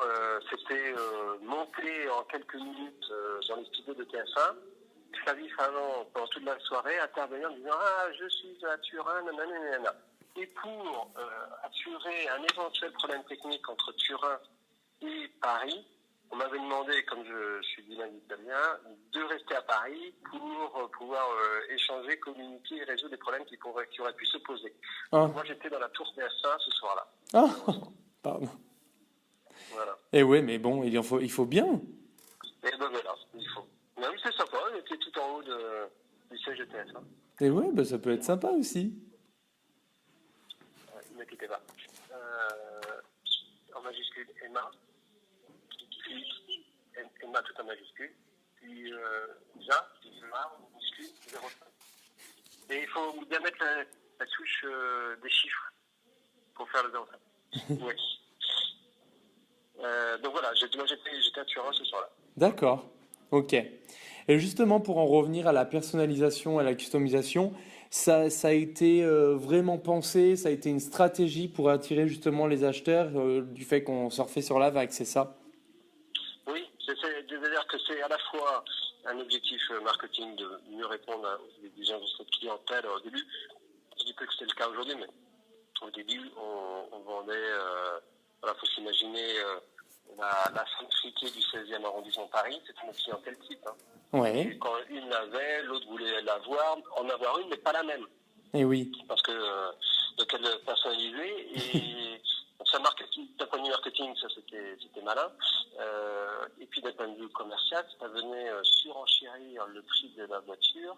c'était monté en quelques minutes dans les studios de TF1. Flavie Flamand, pendant toute la soirée, intervenait en disant « Ah, je suis à Turin, nanana. » Et pour assurer un éventuel problème technique entre Turin et Paris, on m'avait demandé, comme je suis bilingue italien, de rester à Paris pour pouvoir échanger, communiquer et résoudre des problèmes qui auraient pu se poser. Moi, j'étais dans la tour TF1 ce soir-là. Ah, pardon. Voilà. Et ouais, mais bon, il faut bien. Et ben voilà, il faut. Mais oui, c'est sympa, on était tout en haut du siège de TF1. Et ouais, ça peut être sympa aussi. Ne quittez pas. En majuscule, Emma. Puis Emma tout en majuscule. Puis Ja, en majuscule, 05. Et il faut bien mettre la touche des chiffres pour faire le 05. Oui. Donc voilà, j'étais à Turin ce soir-là. D'accord, ok. Et justement, pour en revenir à la personnalisation, à la customisation, ça a été vraiment pensé, ça a été une stratégie pour attirer justement les acheteurs du fait qu'on surfait sur la vague, c'est ça? Oui, c'est-à-dire que c'est à la fois un objectif marketing de mieux répondre aux exigences de cette clientèle. Au début, je dis plus que c'est le cas aujourd'hui, mais au début, on vendait, il faut s'imaginer la centricité du 16e arrondissement de Paris, c'est une clientèle type. Ouais. Et quand une l'avait, l'autre voulait en avoir une, mais pas la même. Et oui. Parce que donc elle personnalisait et d'un point de vue marketing, ça c'était malin. Et puis d'un point de vue commercial, ça venait surenchérir le prix de la voiture.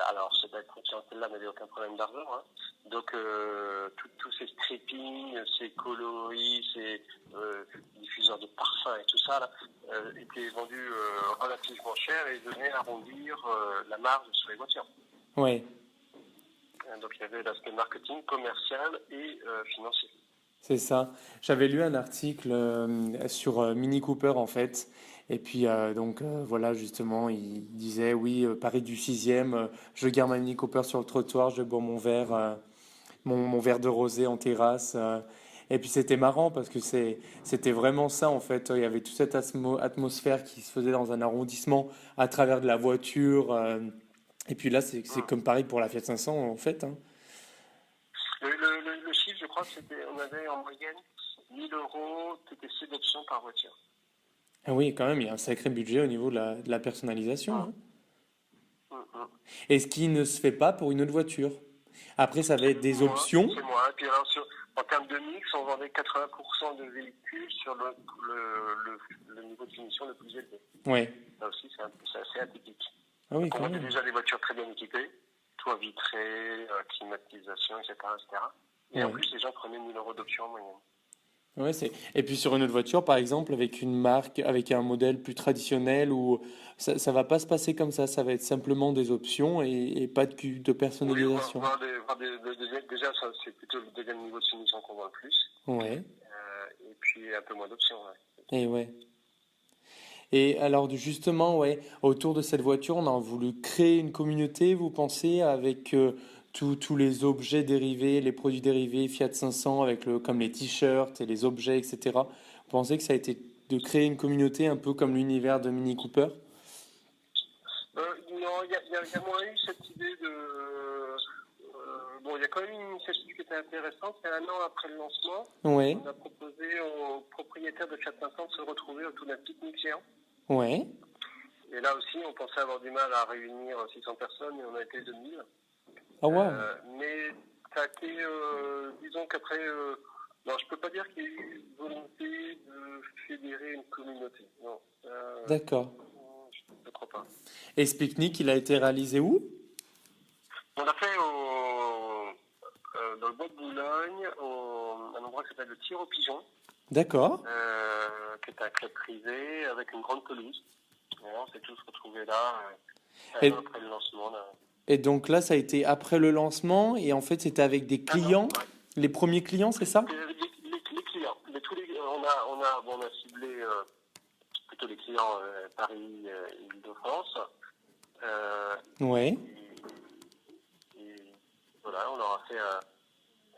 Alors, cette clientèle-là n'avait aucun problème d'argent. Donc, tous ces strippings, ces coloris, ces diffuseurs de parfums et tout ça là, étaient vendus relativement cher et venaient arrondir la marge sur les voitures. Ouais. Donc, il y avait l'aspect marketing, commercial et financier. C'est ça. J'avais lu un article sur Mini Cooper en fait. Et puis voilà, justement, il disait oui, Paris du 6e, je garde ma Mini Cooper sur le trottoir, je bois mon verre mon verre de rosé en terrasse. Et puis c'était marrant parce que c'était vraiment ça en fait. Il y avait toute cette atmosphère qui se faisait dans un arrondissement à travers de la voiture. Et puis là, c'est Hum. comme pareil pour la Fiat 500 en fait, hein. Le chiffre, je crois que c'était, on avait en moyenne 1 000 € TTC d'options par voiture. Ah oui, quand même, il y a un sacré budget au niveau de la personnalisation, Hum, hein. hum. Et ce qui ne se fait pas pour une autre voiture. Après, ça va être des options. C'est moi. Et puis alors, en termes de mix, on vendait 80% de véhicules sur le niveau de finition le plus élevé. Ouais. Là aussi, c'est assez atypique. Ah oui, Donc, on quand vendait même. déjà des voitures très bien équipées, toit vitré, climatisation, etc., etc. Et en Ouais. plus, les gens prenaient 1 000 € d'options en moyenne. Ouais, c'est... Et puis sur une autre voiture, par exemple, avec une marque, avec un modèle plus traditionnel, où ça va pas se passer comme ça va être simplement des options et pas de Oui, personnalisation. déjà, ça, c'est plutôt le deuxième niveau de finition qu'on vend le plus. Ouais, Et puis, un peu moins d'options. Ouais. et ouais. Et alors justement, ouais, autour de cette voiture, on a voulu créer une communauté, vous pensez, avec tous les objets dérivés, les produits dérivés Fiat 500, avec comme les t-shirts et les objets, etc. Vous pensez que ça a été de créer une communauté un peu comme l'univers de Mini Cooper? Non, il y a moins eu cette idée de. Bon, il y a quand même une initiative qui était intéressante. C'est 1 an après le lancement. Ouais, On a proposé aux propriétaires de Fiat 500 de se retrouver autour d'un pique-nique géant. ouais. Et là aussi, on pensait avoir du mal à réunir 600 personnes et on a été 2000. Ah waouh, Mais ça a été, disons qu'après, non, je peux pas dire qu'il y a eu une volonté de fédérer une communauté. Non, d'accord. je ne crois pas. Et ce pique-nique, il a été réalisé où? On l'a fait dans le bois de Boulogne, un endroit qui s'appelle le Tir aux Pigeons, D'accord. qui est un club privé avec une grande pelouse. Et on s'est tous retrouvés là, un an Et, après le lancement. Là. et donc là, ça a été après le lancement et en fait, c'était avec des Un an, clients, ouais. les premiers clients, c'est ça? Les clients, on a ciblé plutôt les clients Paris et Île-de-France. Euh, Ouais, et voilà, on leur a fait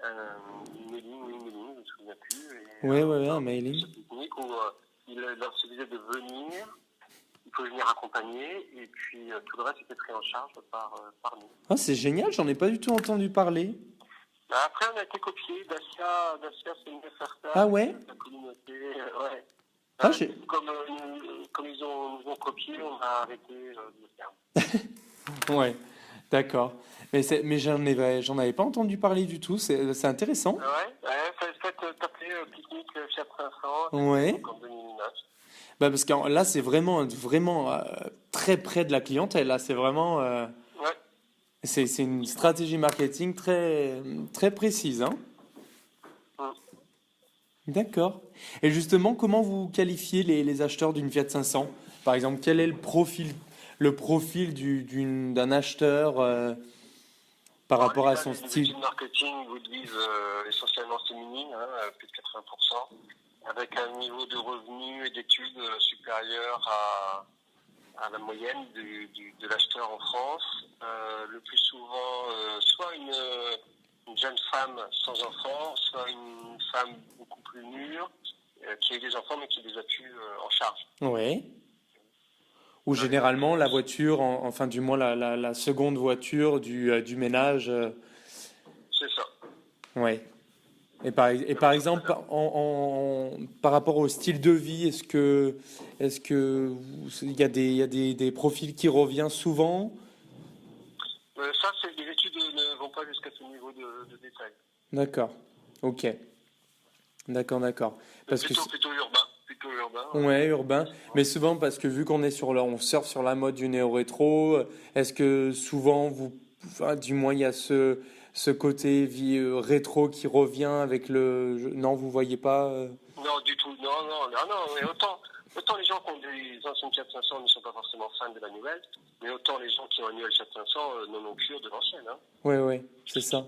une mailing, je ne me souviens plus. Et ouais, on un a fait mailing. ce pique-nique où il leur suffisait de venir, il pouvait venir accompagner, et puis tout le reste était pris en charge par nous. Ah, c'est génial, j'en ai pas du tout entendu parler. Après, on a été copié. Dacia s'est mis à faire ça Ah avec ouais? la communauté. Ouais. Ah, j'ai... Comme ils nous ont copié, on a arrêté de le faire. Ouais, d'accord. Mais j'en avais pas entendu parler du tout, c'est intéressant. Ouais, faites taper Pique-Nique Fiat 500, Ouais. donc en 2009. Bah parce que là, c'est vraiment très près de la clientèle. Là, c'est vraiment... Ouais. c'est une stratégie marketing très précise, hein. Mm. D'accord. Et justement, comment vous qualifiez les acheteurs d'une Fiat 500? Par exemple, quel est le profil d'un acheteur par Bon, rapport à là, son les style? études marketing vous disent essentiellement féminine, hein, plus de 80%, avec un niveau de revenus et d'études supérieur à la moyenne de l'acheteur en France. Le plus souvent, soit une jeune femme sans enfant, soit une femme beaucoup plus mûre, qui a eu des enfants mais qui les a pu en charge. Ouais. Ou généralement, la voiture, enfin du moins la seconde voiture du ménage. C'est ça. Ouais. Et par exemple, par rapport au style de vie, il y a des profils qui reviennent souvent? Ça, les études ne vont pas jusqu'à ce niveau de détail. D'accord. Ok. D'accord. Parce que Plutôt urbain. Plutôt urbain. ouais, urbain. Mais souvent parce que vu qu'on est on surfe sur la mode du néo-rétro, est-ce que souvent enfin, du moins il y a ce côté vie rétro qui revient avec non, vous voyez pas? Non, du tout. Non. Mais autant les gens qui ont des anciennes Fiat 500 ne sont pas forcément fans de la nouvelle, mais autant les gens qui ont une nouvelle Fiat 500 n'en ont cure de l'ancienne. Hein. Ouais, c'est ça.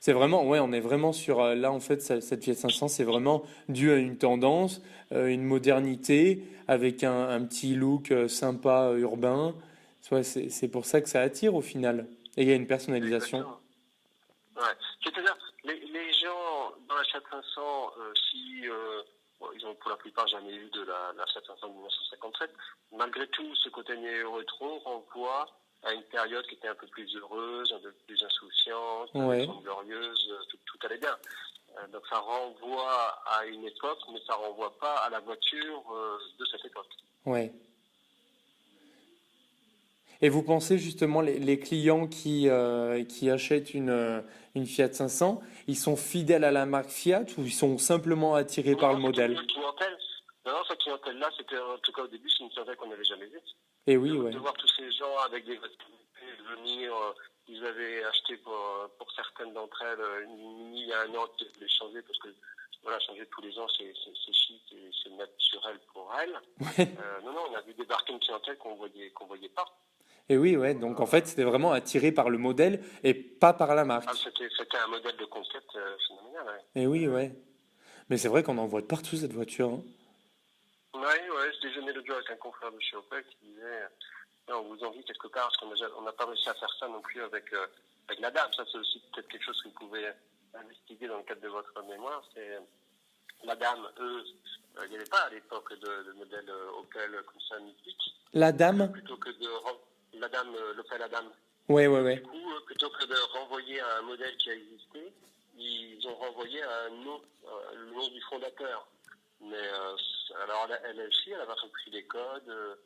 C'est vraiment, ouais, on est vraiment sur, là en fait, cette Fiat 500, c'est vraiment dû à une tendance, une modernité, avec un petit look sympa, urbain. Ouais, c'est pour ça que ça attire au final. Et il y a une personnalisation. Exactement. Ouais. C'est-à-dire, les gens dans la Fiat 500, si ils ont pour la plupart jamais eu de la Fiat 500 de 1957, malgré tout, ce côté néo-rétro renvoie à une période qui était un peu plus heureuse, un peu plus insouciante, Ouais, glorieuse, tout allait bien. Donc ça renvoie à une époque, mais ça renvoie pas à la voiture de cette époque. ouais. Et vous pensez justement les clients qui achètent une Fiat 500, ils sont fidèles à la marque Fiat ou ils sont simplement attirés par le Non, cette modèle? nouvelle clientèle, non, cette clientèle-là, c'était en tout cas au début, c'est une clientèle qu'on n'avait jamais vue. Eh De, oui, de ouais. voir tous ces gens avec des voitures venir, ils avaient acheté pour certaines d'entre elles une Mini il y a un an, qui voulaient changer parce que voilà, changer tous les ans, c'est chic et c'est naturel pour elles. Non, non, on a vu débarquer une clientèle qu'on voyait pas. Et oui, ouais. Donc en fait, c'était vraiment attiré par le modèle et pas par la Ah, marque. c'était un modèle de concept phénoménal. Ouais. Et oui, ouais. Mais c'est vrai qu'on en voit de partout cette voiture, hein. Ouais, je déjeunais l'autre jour avec un confrère de chez Opel qui disait non, on vous envie quelque part parce qu'on n'a pas réussi à faire ça non plus avec la dame. Ça, c'est aussi peut-être quelque chose que vous pouvez investiguer dans le cadre de votre mémoire. C'est la dame, eux, il n'y avait pas à l'époque de modèle Opel comme ça mythique. La dame? Plutôt que de la dame, l'Opel Adam. Ouais, ouais, Du ouais. coup, plutôt que de renvoyer à un modèle qui a existé, ils ont renvoyé à un nom, le nom du fondateur. Mais alors elle aussi, elle avait repris les codes,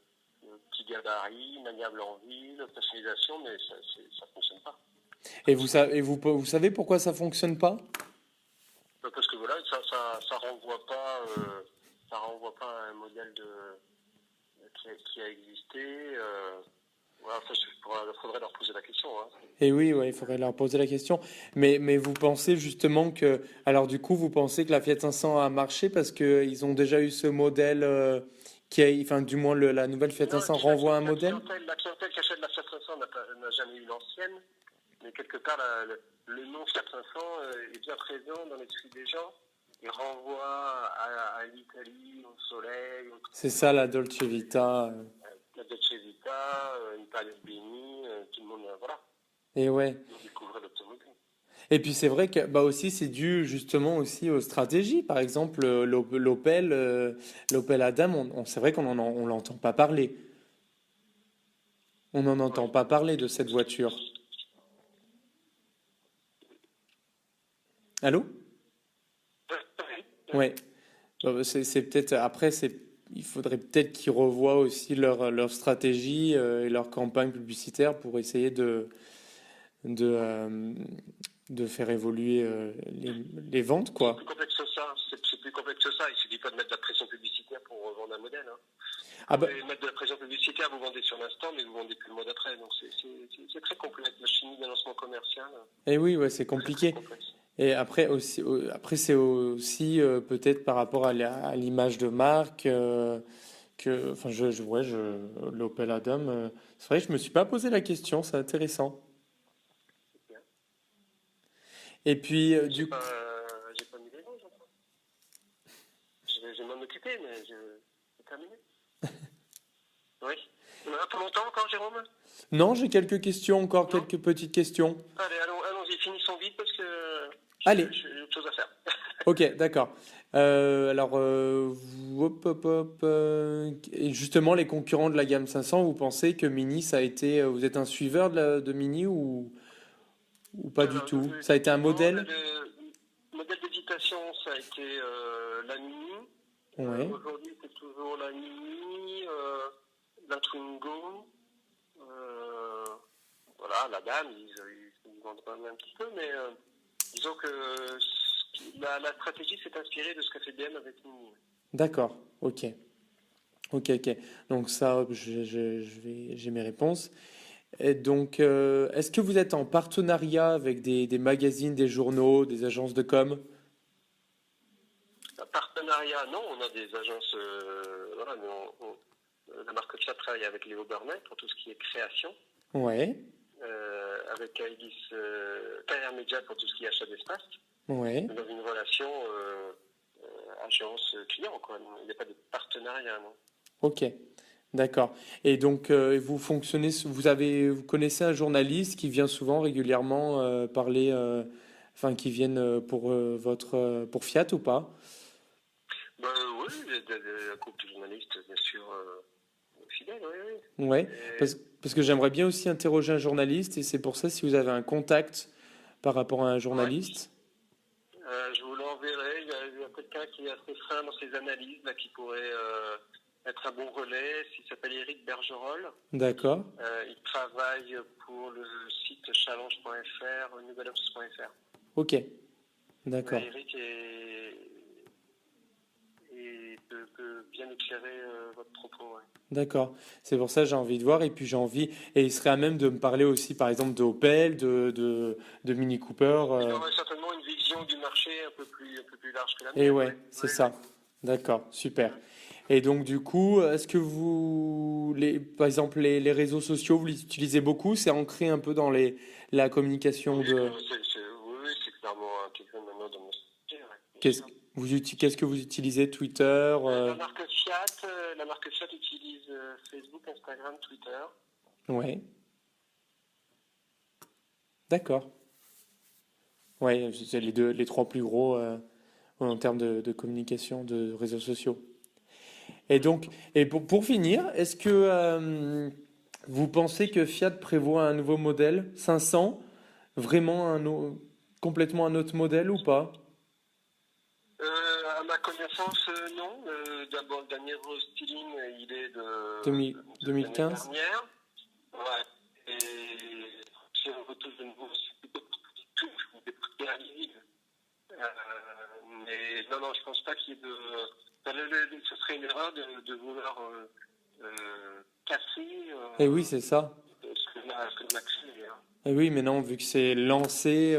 petit gabarit, maniable en ville, personnalisation, mais ça fonctionne pas. Vous savez pourquoi ça fonctionne pas? Parce que voilà, ça renvoie pas à un modèle qui a existé. Voilà, faudrait leur poser la question. Hein. Et oui, ouais, il faudrait leur poser la question. Mais vous pensez justement que, alors du coup, vous pensez que la Fiat 500 a marché parce que ils ont déjà eu ce modèle enfin, du moins la nouvelle Fiat Non, 500 renvoie un modèle? la clientèle qui achète la Fiat 500 n'a jamais eu l'ancienne, mais quelque part, le nom Fiat 500 est bien présent dans l'esprit des gens. Il renvoie à l'Italie, au soleil, C'est ça la Dolce Vita. la Dolce Vita, une période bénie, tout le monde, voilà, Et ouais. il découvre l'automobile. Et puis c'est vrai que bah aussi c'est dû justement aussi aux stratégies. Par exemple, l'Opel Adam, c'est vrai on l'entend pas parler. On n'en entend Oui. pas parler de cette voiture. Allô? Ouais. C'est peut-être après il faudrait peut-être qu'ils revoient aussi leur stratégie et leur campagne publicitaire pour essayer de euh, de faire évoluer les ventes C'est quoi. plus complexe que ça. C'est plus complexe que ça. Il suffit pas de mettre de la pression publicitaire pour vendre un modèle. Hein. Ah Vous bah voulez mettre de la pression publicitaire, vous vendez sur l'instant, mais vous vendez plus le mois d'après. Donc c'est très complexe. La chimie d'un lancement commercial, eh oui ouais c'est très compliqué. complexe. Et après aussi après c'est aussi peut-être par rapport à l'image de marque que enfin l'Opel Adam c'est vrai que je me suis pas posé la question, c'est intéressant. Et puis J'ai pas mis les noms, je crois. Je vais m'en occuper, mais j'ai terminé. Oui. On en a pas longtemps encore, Jérôme? non, j'ai quelques questions encore, Non? quelques petites questions. Allez, allons-y, finissons vite parce que Allez, j'ai autre chose à faire. ok, d'accord. Hop, hop, hop, et justement, les concurrents de la gamme 500, vous pensez que Mini, ça a été, vous êtes un suiveur de Mini ou pas du Alors, tout? Ça a été un effectivement, modèle? le modèle d'évitation, ça a été la Mini. Ouais, Aujourd'hui, c'est toujours la Mini, la Twingo. Euh, voilà, la dame, ils vendent quand même un petit peu, mais disons que la stratégie s'est inspirée de ce qu'a fait BM avec Mini. d'accord, ok. Ok, ok. Donc ça, hop, j'ai mes réponses. Et donc, est-ce que vous êtes en partenariat avec des magazines, des journaux, des agences de com? Un partenariat, non, on a des agences, voilà, mais la marque Fiat travaille avec Léo Burnett pour tout ce qui est création, Ouais, avec Aegis KR Media pour tout ce qui est achat d'espace, ouais. dans une relation agence-client, quoi. Il n'y a pas de partenariat, non. Ok. D'accord. Et donc, vous connaissez un journaliste qui vient souvent régulièrement parler, enfin, qui viennent pour Fiat ou pas? Ben, oui, un groupe de journalistes, bien sûr, fidèles, oui, oui. Ouais, Et, parce que j'aimerais bien aussi interroger un journaliste et c'est pour ça si vous avez un contact par rapport à un ouais. journaliste. Je vous l'enverrai. Il y a quelqu'un qui est assez fin dans ses analyses, là, qui pourrait être un bon relais. Il s'appelle Éric Bergerolles. D'accord. Il travaille pour le site challenge.fr, nouvelops.fr. Ok. D'accord. Eric peut bien éclairer votre propos. Ouais. D'accord. C'est pour ça que j'ai envie de voir et puis et il serait à même de me parler aussi par exemple de Opel, de Mini Cooper. Il aurait certainement une vision du marché un peu plus large que la Et mienne. ouais, Ouais. c'est Ouais, ça. D'accord, super. Et donc du coup, est-ce que par exemple, les réseaux sociaux, vous les utilisez beaucoup? C'est ancré un peu dans la communication oui, de. oui, c'est clairement intégré maintenant dans mon sujet. Ouais, bien Qu'est-ce sûr. qu'est-ce que vous utilisez? Twitter? La marque Fiat utilise Facebook, Instagram, Twitter. Ouais, d'accord. Ouais, c'est les trois plus gros en termes de communication, de réseaux sociaux. Et donc, et pour finir, est-ce que vous pensez que Fiat prévoit un nouveau modèle 500, vraiment complètement un autre modèle ou pas? À ma connaissance, non. D'abord, le dernier restyling, il est de l'année 2015? dernière. Ouais. Et si on retouche de nouveau, c'est plutôt tout, des prix à livre. Mais non, je pense pas qu'il y ait de. Ce serait une erreur de vouloir casser Eh oui, c'est ça. ce que l'on a créé. Hein. Eh oui, mais non, vu que c'est lancé,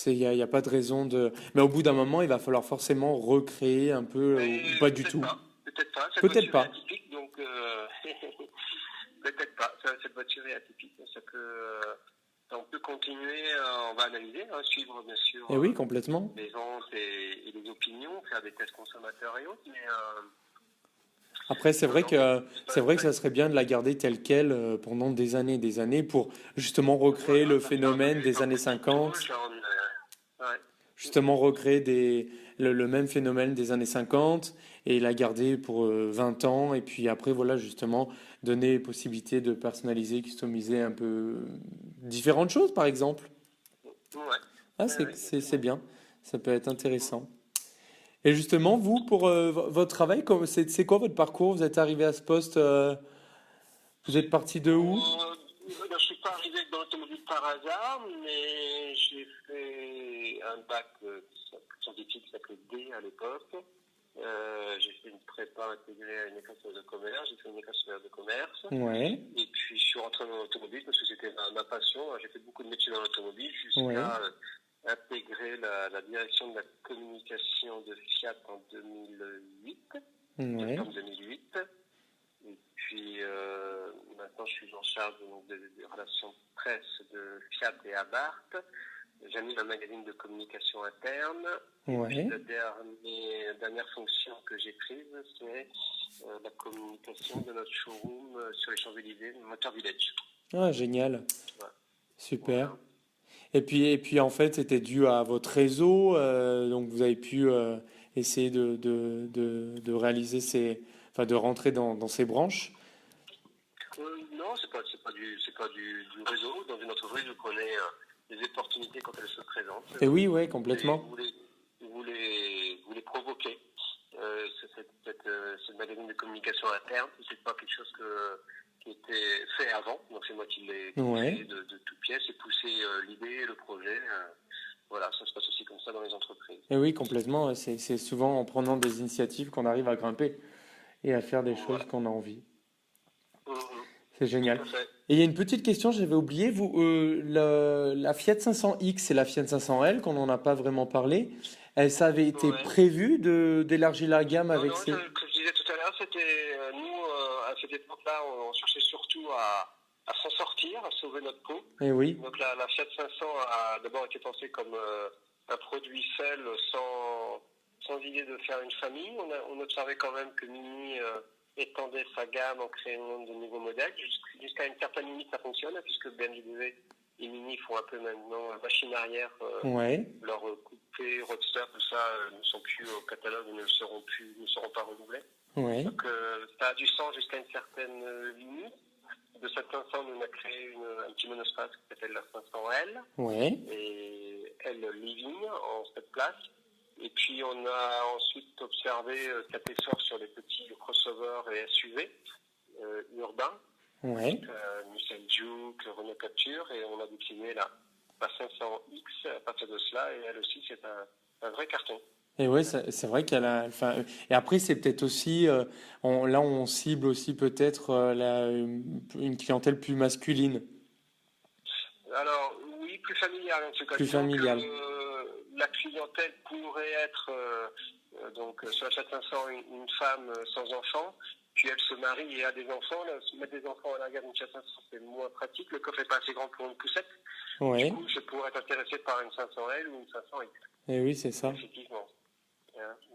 y a pas de raison de. Mais au bout d'un moment, il va falloir forcément recréer un peu, ou Mais pas du tout. peut-être pas. Cette Peut-être voiture est pas. atypique, donc peut-être pas. Cette voiture est atypique. Ça peut, on peut continuer, on va analyser, hein, suivre bien sûr Eh oui, complètement. les ventes et les opinions, faire des tests consommateurs et autres, mais Après, non, non, c'est vrai que ça serait bien de la garder telle quelle pendant des années, pour justement recréer voilà, le ça fera un peu phénomène plus des en années petite 50, touche, ouais. justement recréer le même phénomène des années 50 et la garder pour 20 ans, et puis après, voilà, justement, donner possibilité de personnaliser, customiser un peu différentes choses, par exemple. Ah, c'est Exactement. bien, ça peut être intéressant. Et justement, vous, pour votre travail, c'est quoi votre parcours? Vous êtes arrivé à ce poste, vous êtes parti de où? Je suis pas arrivé dans l'automobile par hasard, mais j'ai fait un bac scientifique qui s'appelait D à l'époque. J'ai fait une prépa intégrée à une école supérieure de commerce, j'ai fait une école supérieure de commerce, Ouais, et puis je suis rentré dans l'automobile parce que c'était ma passion. J'ai fait beaucoup de métiers dans l'automobile ouais, jusqu'à intégrer la direction de la communication de Fiat en 2008, ouais. septembre 2008. Et puis maintenant, je suis en charge des relations presse de Fiat et Abarth. J'anime un magazine de communication interne. Et puis Ouais. la dernière fonction que j'ai prise, c'est la communication de notre showroom sur les Champs-Élysées, Motor Village. Ah, génial. Voilà. Super. Voilà. Et puis en fait, c'était dû à votre réseau, donc vous avez pu essayer de réaliser enfin, de rentrer dans ces branches. Non, c'est pas du réseau. Dans une entreprise, je connais les opportunités quand elles se présentent. Et oui, ouais, Vous les, complètement. vous les, vous les provoquez. Ce magazine de communication interne, c'est pas quelque chose qui était fait avant. Donc c'est moi qui l'ai Ouais. créé de toutes pièces et poussé l'idée, le projet. Voilà, ça se passe aussi comme ça dans les entreprises. Et oui, complètement. C'est souvent en prenant des initiatives qu'on arrive à grimper et à faire des choses Voilà. qu'on a envie. Mhm. C'est génial. Tout à fait. Et il y a une petite question, j'avais oublié. La Fiat 500X et la Fiat 500L, qu'on n'en a pas vraiment parlé, ça avait été Ouais. prévu d'élargir la gamme Non, avec ces. comme je disais tout à l'heure, c'était nous, à cette époque-là, on cherchait surtout à s'en sortir, à sauver notre peau. Eh oui, Donc la Fiat 500 a d'abord été pensée comme un produit seul, sans idée de faire une famille. On observait quand même que Mini étendait sa gamme en créant de nouveaux modèles. Jusqu'à une certaine limite, ça fonctionne, puisque BMW et Mini font un peu maintenant machine arrière. Ouais. Leurs coupés, roadster, tout ça ne sont plus au catalogue, ne seront pas renouvelés. Ouais. Donc ça a du sens jusqu'à une certaine limite. De cette 500, on a créé un petit monospace qui s'appelle la 500L. Ouais. Et L Living en 7 places. Et puis on a ensuite observé cet essor sur les petits crossovers et SUV urbains. Ouais. Nissan Juke, Renault Capture, et on a décliné la 500X à partir de cela, et elle aussi c'est un vrai carton. Et ouais, c'est vrai qu'elle a. Enfin, et après, c'est peut-être aussi. Là, on cible aussi peut-être une clientèle plus masculine. Alors oui, plus familiale en tout cas. Plus familiale. La clientèle pourrait être donc sur la 500 une femme sans enfant, puis elle se marie et a des enfants. Là, mettre des enfants à l'arrière d'une 500, c'est moins pratique. Le coffre n'est pas assez grand pour une poussette. Ouais. Du coup, je pourrais être intéressé par une 500L ou une 500X. Et oui, c'est ça. Effectivement.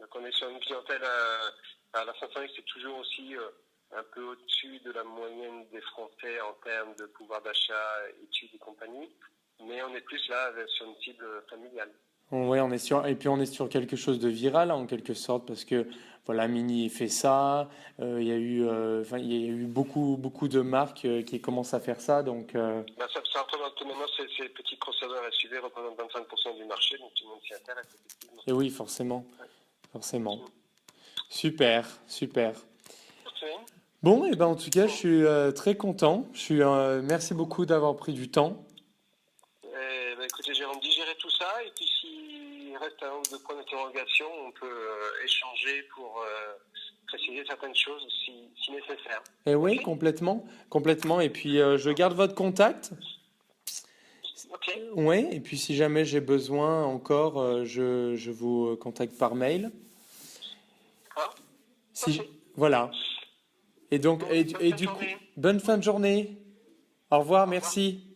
Donc on est sur une clientèle à la 500X, c'est toujours aussi un peu au-dessus de la moyenne des Français en termes de pouvoir d'achat, études et compagnie, mais on est plus là sur une cible familiale. Ouais, et puis on est sur quelque chose de viral en quelque sorte parce que voilà, Mini fait ça. Il y a eu, il y a eu beaucoup de marques qui commencent à faire ça, donc. Ça représente maintenant ces petits crossovers SUV représentent 25% du marché, donc tout le monde s'y intéresse effectivement. Et oui, forcément. Super. Okay. Bon, et ben en tout cas, je suis très content. Merci beaucoup d'avoir pris du temps. Écoutez, Jérôme, digérer tout ça, et puis s'il reste un ou deux points d'interrogation, on peut échanger pour préciser certaines choses si nécessaire. Et oui, Okay. complètement. Et puis je garde votre contact. Ok. Oui, et puis si jamais j'ai besoin encore, je vous contacte par mail. Ah, Voilà. Et donc, bon, et du coup, bonne fin de journée. Au revoir, merci.